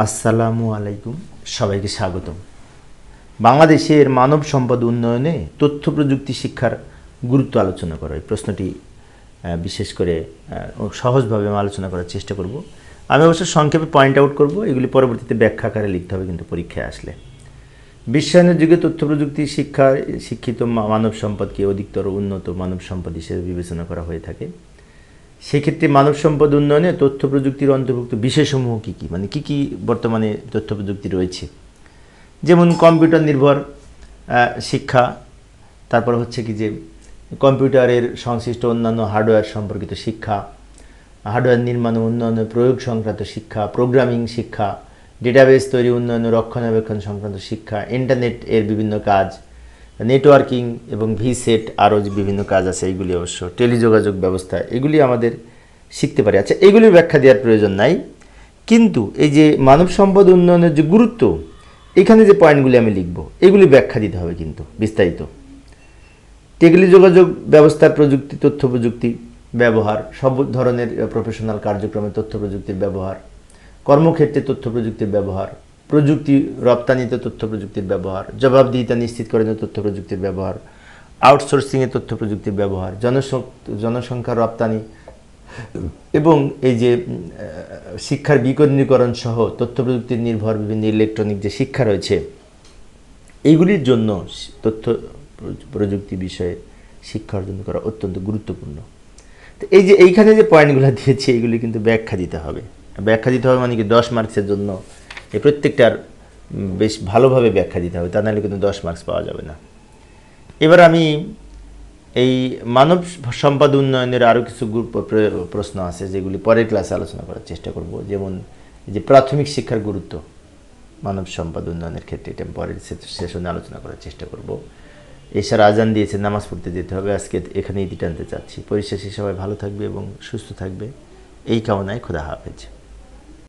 আসসালামু আলাইকুম, সবাইকে স্বাগতম। বাংলাদেশের মানব সম্পদ উন্নয়নে তথ্য প্রযুক্তি শিক্ষার গুরুত্ব আলোচনা করা, এই প্রশ্নটি বিশেষ করে সহজভাবে আমি আলোচনা করার চেষ্টা করব। আমি অবশ্য সংক্ষেপে পয়েন্ট আউট করব, এগুলি পরবর্তীতে ব্যাখ্যা আকারে লিখতে হবে কিন্তু পরীক্ষায় আসলে। বিশ্বায়নের যুগে তথ্য প্রযুক্তি শিক্ষায় শিক্ষিত মানব সম্পদকে অধিকতর উন্নত মানব সম্পদ হিসেবে বিবেচনা করা হয়ে থাকে। সেক্ষেত্রে মানব সম্পদ উন্নয়নে তথ্য প্রযুক্তির অন্তর্ভুক্ত বিষয়সমূহ কী কী, মানে কী কী বর্তমানে তথ্য প্রযুক্তি রয়েছে, যেমন কম্পিউটার নির্ভর শিক্ষা, তারপর হচ্ছে কি যে কম্পিউটারের সংশ্লিষ্ট অন্যান্য হার্ডওয়্যার সম্পর্কিত শিক্ষা, হার্ডওয়্যার নির্মাণ ও উন্নয়নের প্রয়োগ সংক্রান্ত শিক্ষা, প্রোগ্রামিং শিক্ষা, ডেটাবেস তৈরি উন্নয়ন ও রক্ষণাবেক্ষণ সংক্রান্ত শিক্ষা, ইন্টারনেট এর বিভিন্ন কাজ, নেটওয়ার্কিং এবং ভিসেট, আরও যে বিভিন্ন কাজ আছে এইগুলি, অবশ্য টেলিযোগাযোগ ব্যবস্থা, এগুলি আমাদের শিখতে পারি। আচ্ছা, এগুলির ব্যাখ্যা দেওয়ার প্রয়োজন নাই, কিন্তু এই যে মানব সম্পদ উন্নয়নের যে গুরুত্ব, এখানে যে পয়েন্টগুলি আমি লিখব এগুলি ব্যাখ্যা দিতে হবে কিন্তু বিস্তারিত। টেলিযোগাযোগ ব্যবস্থার প্রযুক্তি, তথ্য প্রযুক্তি ব্যবহার, সব ধরনের প্রফেশনাল কার্যক্রমে তথ্য প্রযুক্তির ব্যবহার, কর্মক্ষেত্রে তথ্য প্রযুক্তির ব্যবহার, প্রযুক্তি রপ্তানিতে তথ্য প্রযুক্তির ব্যবহার, জবাবদিহিতা নিশ্চিত করার তথ্য প্রযুক্তির ব্যবহার, আউটসোর্সিংয়ে তথ্য প্রযুক্তির ব্যবহার, জনসংখ্যা রপ্তানি এবং এই যে শিক্ষার বিকেন্দ্রীকরণ সহ তথ্য প্রযুক্তির নির্ভর বিভিন্ন ইলেকট্রনিক যে শিক্ষা রয়েছে, এইগুলির জন্য তথ্য প্রযুক্তি বিষয়ে শিক্ষা অর্জন করা অত্যন্ত গুরুত্বপূর্ণ। তো এই যে এইখানে যে পয়েন্টগুলো দিয়েছি, এইগুলি কিন্তু ব্যাখ্যা দিতে হবে। ব্যাখ্যা দিতে হবে মানে কি, 10 মার্কসের জন্য এই প্রত্যেকটার বেশ ভালোভাবে ব্যাখ্যা দিতে হবে, তা নাহলে কিন্তু 10 মার্কস পাওয়া যাবে না। এবার আমি এই মানব সম্পদ উন্নয়নের আরও কিছু প্রশ্ন আছে যেগুলি পরের ক্লাসে আলোচনা করার চেষ্টা করব, যেমন যে প্রাথমিক শিক্ষার গুরুত্ব মানব সম্পদ উন্নয়নের ক্ষেত্রে, এটা পরের সেশনে আলোচনা করার চেষ্টা করব। এশার আজান দিয়েছে, নামাজ পড়তে যেতে হবে, আজকে এখানেই ইতি টানতে চাচ্ছি। পরিশেষে সবাই ভালো থাকবে এবং সুস্থ থাকবে এই কামনায় খোদা হাফেজ।